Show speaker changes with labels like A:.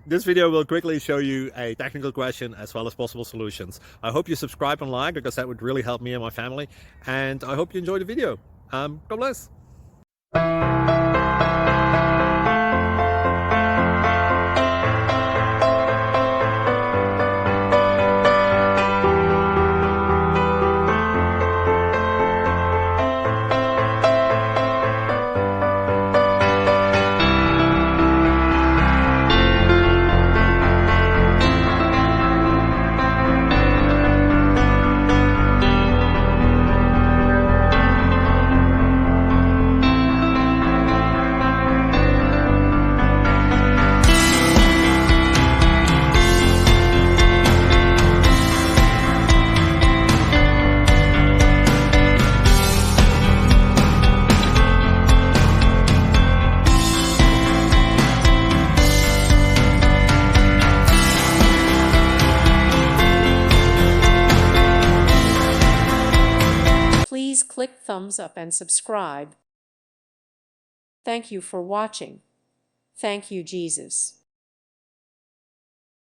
A: This video will quickly show you a technical question as well as possible solutions. I hope you subscribe and like, because that would really help me and my family. And I hope you enjoy the video. God bless.
B: Please click thumbs up and subscribe. Thank you for watching. Thank you, Jesus.